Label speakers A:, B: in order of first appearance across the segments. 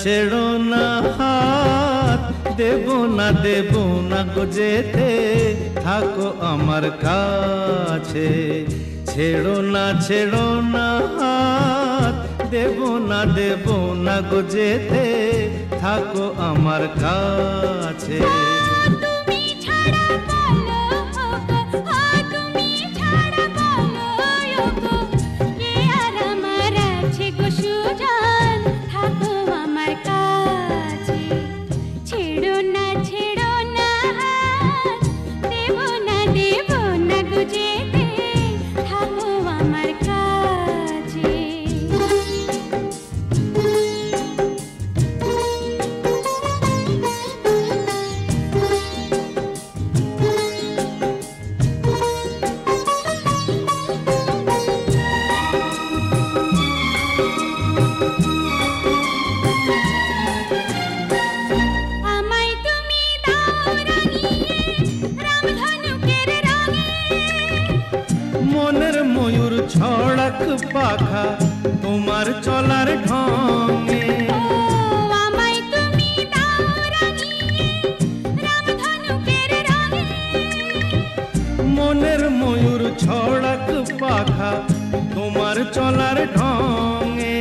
A: ছেড়ো না হাত, দেব না গো যেতে, থাকো আমার কাছে। ছেড়ো না হাত, দেব না গো যেতে, থাকো আমার কাছে। মনের ময়ূর ছড়াক পাখা তোমার চলার ঢঙে,
B: আমায় তুমি দাও রাঙিয়ে রামধনুকের রঙে।
A: মনের ময়ূর ছড়াক পাখা তোমার চলার ঢঙে।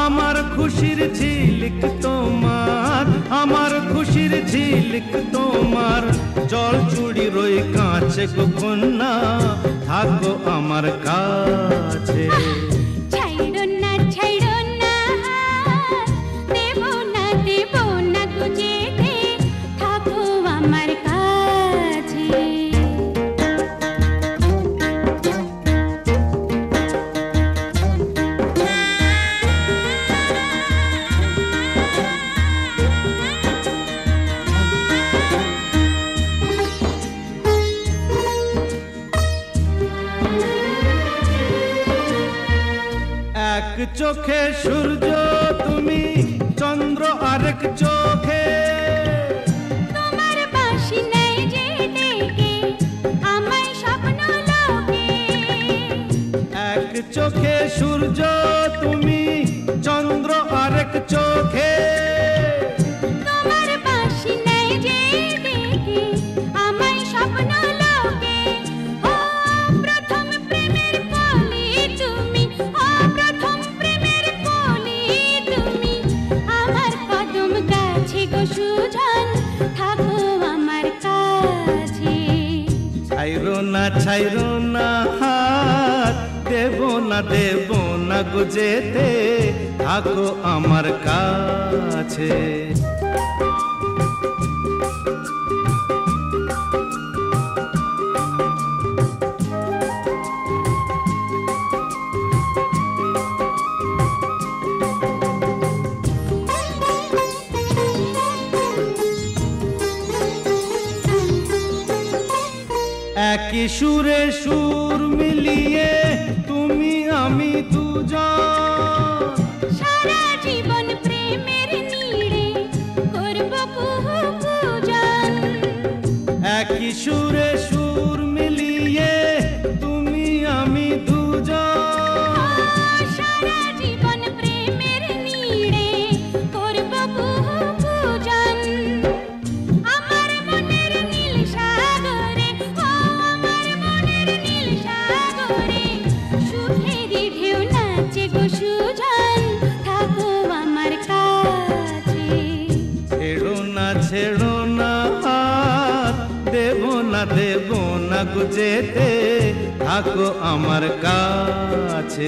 A: আমার খুশির ঝিলিক তোমার, আমার খুশির ঝিলিক তোমার, জল চুড়ি রই কাছে গো কন্যা, থাকো আমার কাছে।
B: ছাইড়ো না দেব না গো যেতে, থাকো আমার কাছে।
A: এক চোখে সূর্য তুমি, চন্দ্র আরেক চোখে,
B: তোমার বাঁশি নেই যে ডেকে আমায় স্বপ্ন লোকে।
A: এক চোখে সূর্য তুমি, চন্দ্র আরেক চোখে,
B: তোমার বাঁশি নেই যে ডেকে আমায় স্বপ্ন লোকে। ও প্রথম প্রেমের কলি তুমি, ও প্রথম প্রেমের কলি তুমি, আমার কদম গাছে গো সুজন, থাকো আমার কাছে।
A: ছাইরো না হাত, দেব না গো যেতে, থাকো আমার কাছে। একই সুরে সুর মিলিয়ে তুমি আমি দুজন,
B: সারা জীবন প্রেমের নীড়ে করব কুহুকুজন।
A: একই সুরে সুর মিলিয়ে তুমি আমি দুজন,
B: সারা জীবন প্রেমের নীড়ে করব কুহুকুজন। আমার মনের নীল সাগরে, ও আমার মনের নীল সাগরে, সুখেরই ঢেউ নাচে গো সুজন, থাকো আমার কাছে।
A: ছেড়ো না হাত, দেব না গো যেতে, থাকো আমার কাছে।